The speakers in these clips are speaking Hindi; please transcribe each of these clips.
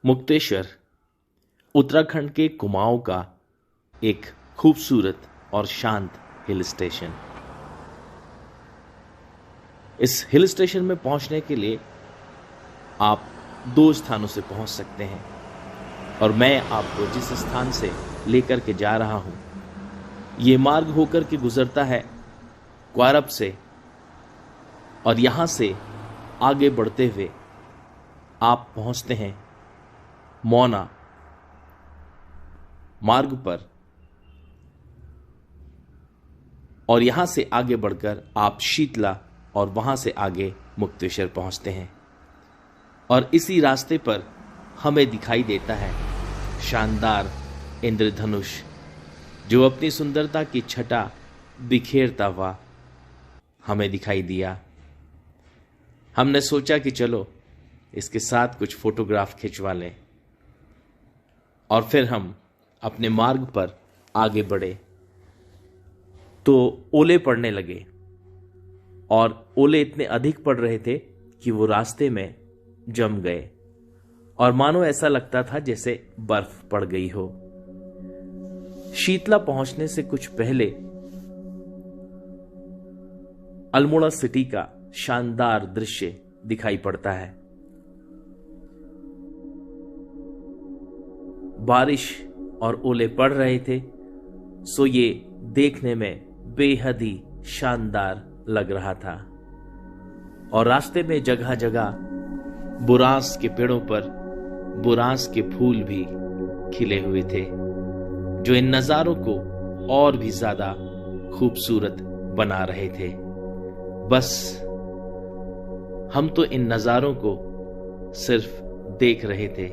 मुक्तेश्वर उत्तराखंड के कुमाऊं का एक खूबसूरत और शांत हिल स्टेशन। इस हिल स्टेशन में पहुंचने के लिए आप दो स्थानों से पहुंच सकते हैं और मैं आपको जिस स्थान से लेकर के जा रहा हूं ये मार्ग होकर के गुजरता है क्वारब से, और यहां से आगे बढ़ते हुए आप पहुंचते हैं मौना मार्ग पर, और यहां से आगे बढ़कर आप शीतला और वहां से आगे मुक्तेश्वर पहुंचते हैं। और इसी रास्ते पर हमें दिखाई देता है शानदार इंद्रधनुष, जो अपनी सुंदरता की छटा बिखेरता हुआ हमें दिखाई दिया। हमने सोचा कि चलो इसके साथ कुछ फोटोग्राफ खिंचवा लें, और फिर हम अपने मार्ग पर आगे बढ़े तो ओले पड़ने लगे, और ओले इतने अधिक पड़ रहे थे कि वो रास्ते में जम गए और मानो ऐसा लगता था जैसे बर्फ पड़ गई हो। शीतला पहुंचने से कुछ पहले अल्मोड़ा सिटी का शानदार दृश्य दिखाई पड़ता है। बारिश और ओले पड़ रहे थे, सो ये देखने में बेहद ही शानदार लग रहा था। और रास्ते में जगह जगह बुरांस के पेड़ों पर बुरांस के फूल भी खिले हुए थे, जो इन नजारों को और भी ज्यादा खूबसूरत बना रहे थे। बस हम तो इन नजारों को सिर्फ देख रहे थे।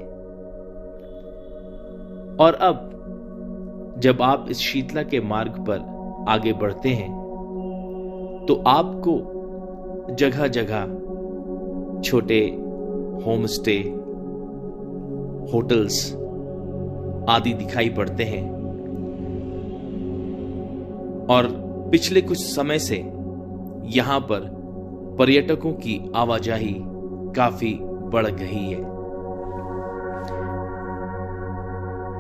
और अब जब आप इस शीतला के मार्ग पर आगे बढ़ते हैं तो आपको जगह जगह छोटे होम स्टे, होटल्स आदि दिखाई पड़ते हैं। और पिछले कुछ समय से यहां पर पर्यटकों की आवाजाही काफी बढ़ गई है।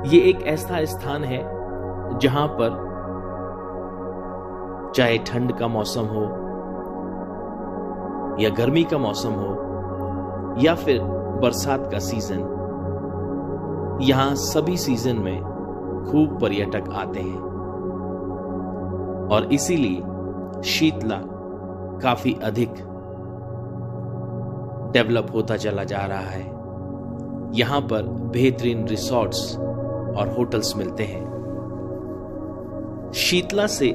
ये एक ऐसा स्थान है जहां पर चाहे ठंड का मौसम हो या गर्मी का मौसम हो या फिर बरसात का सीजन, यहां सभी सीजन में खूब पर्यटक आते हैं। और इसीलिए शीतला काफी अधिक डेवलप होता चला जा रहा है। यहां पर बेहतरीन रिसॉर्ट्स और होटल्स मिलते हैं। शीतला से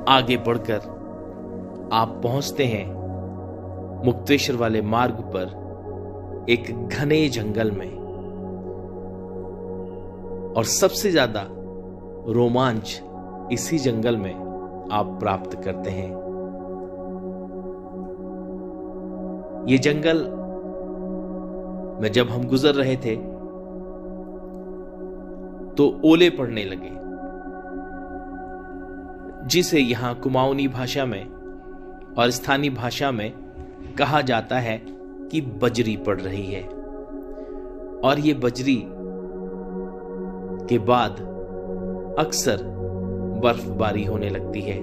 आगे बढ़कर आप पहुंचते हैं मुक्तेश्वर वाले मार्ग पर एक घने जंगल में, और सबसे ज्यादा रोमांच इसी जंगल में आप प्राप्त करते हैं। ये जंगल में जब हम गुजर रहे थे तो ओले पड़ने लगे, जिसे यहां कुमाऊनी भाषा में और स्थानीय भाषा में कहा जाता है कि बजरी पड़ रही है। और ये बजरी के बाद अक्सर बर्फबारी होने लगती है।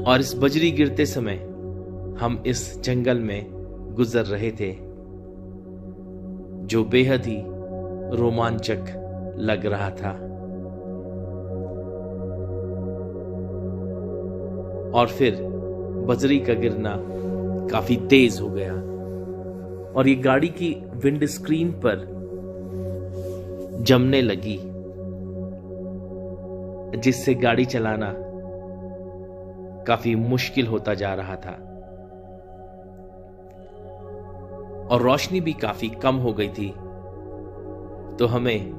और इस बजरी गिरते समय हम इस जंगल में गुजर रहे थे, जो बेहद ही रोमांचक लग रहा था। और फिर बजरी का गिरना काफी तेज हो गया और ये गाड़ी की विंड स्क्रीन पर जमने लगी, जिससे गाड़ी चलाना काफी मुश्किल होता जा रहा था। और रोशनी भी काफी कम हो गई थी, तो हमें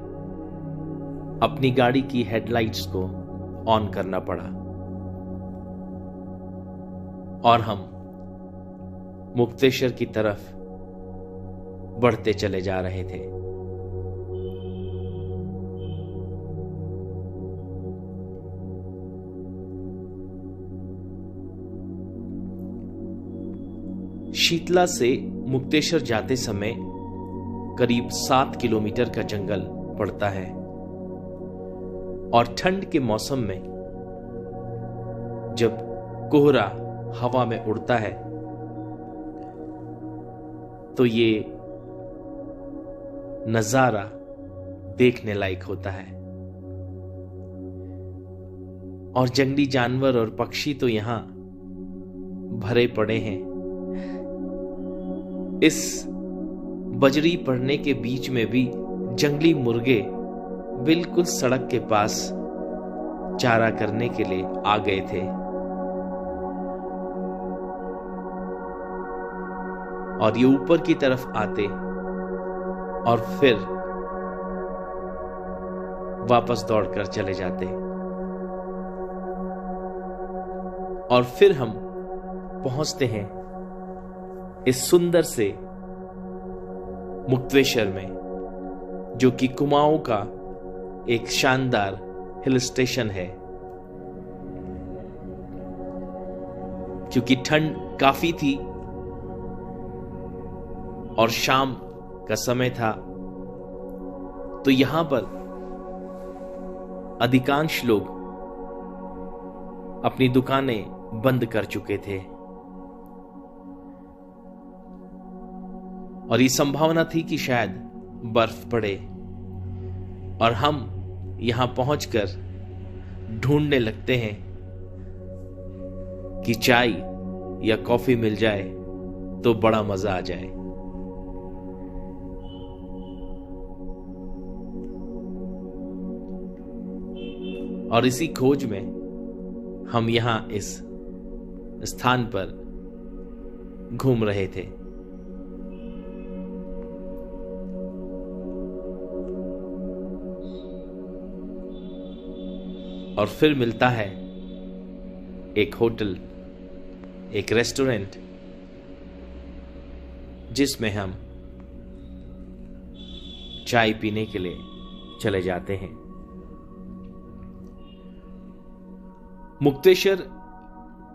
अपनी गाड़ी की हेडलाइट्स को ऑन करना पड़ा और हम मुक्तेश्वर की तरफ बढ़ते चले जा रहे थे। शीतला से मुक्तेश्वर जाते समय करीब 7 किलोमीटर का जंगल पड़ता है और ठंड के मौसम में जब कोहरा हवा में उड़ता है तो ये नजारा देखने लायक होता है। और जंगली जानवर और पक्षी तो यहां भरे पड़े हैं। इस बजरी पड़ने के बीच में भी जंगली मुर्गे बिल्कुल सड़क के पास चारा करने के लिए आ गए थे। और ये ऊपर की तरफ आते और फिर वापस दौड़कर चले जाते। और फिर हम पहुंचते हैं इस सुंदर से मुक्तेश्वर में, जो कि कुमाऊं का एक शानदार हिल स्टेशन है। क्योंकि ठंड काफी थी और शाम का समय था, तो यहां पर अधिकांश लोग अपनी दुकानें बंद कर चुके थे और ये संभावना थी कि शायद बर्फ पड़े। और हम यहां पहुंचकर ढूंढने लगते हैं कि चाय या कॉफी मिल जाए तो बड़ा मजा आ जाए। और इसी खोज में हम यहां इस स्थान पर घूम रहे थे। और फिर मिलता है एक होटल, एक रेस्टोरेंट, जिसमें हम चाय पीने के लिए चले जाते हैं। मुक्तेश्वर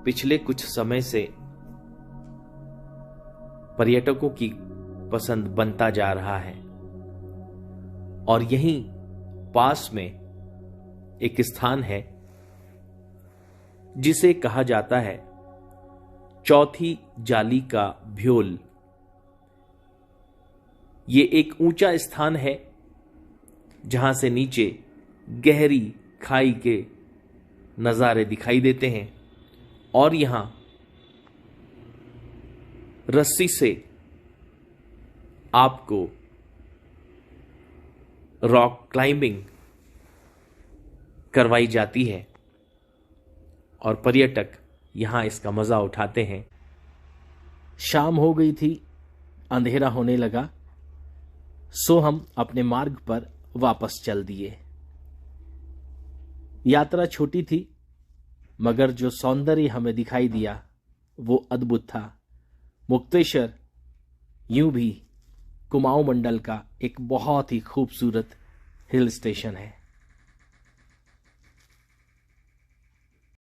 पिछले कुछ समय से पर्यटकों की पसंद बनता जा रहा है और यहीं पास में एक स्थान है जिसे कहा जाता है चौथी जाली का भ्योल। ये एक ऊंचा स्थान है जहां से नीचे गहरी खाई के नजारे दिखाई देते हैं और यहां रस्सी से आपको रॉक क्लाइंबिंग करवाई जाती है और पर्यटक यहां इसका मजा उठाते हैं। शाम हो गई थी, अंधेरा होने लगा, सो हम अपने मार्ग पर वापस चल दिए। यात्रा छोटी थी मगर जो सौंदर्य हमें दिखाई दिया वो अद्भुत था। मुक्तेश्वर यूं भी कुमाऊं मंडल का एक बहुत ही खूबसूरत हिल स्टेशन है।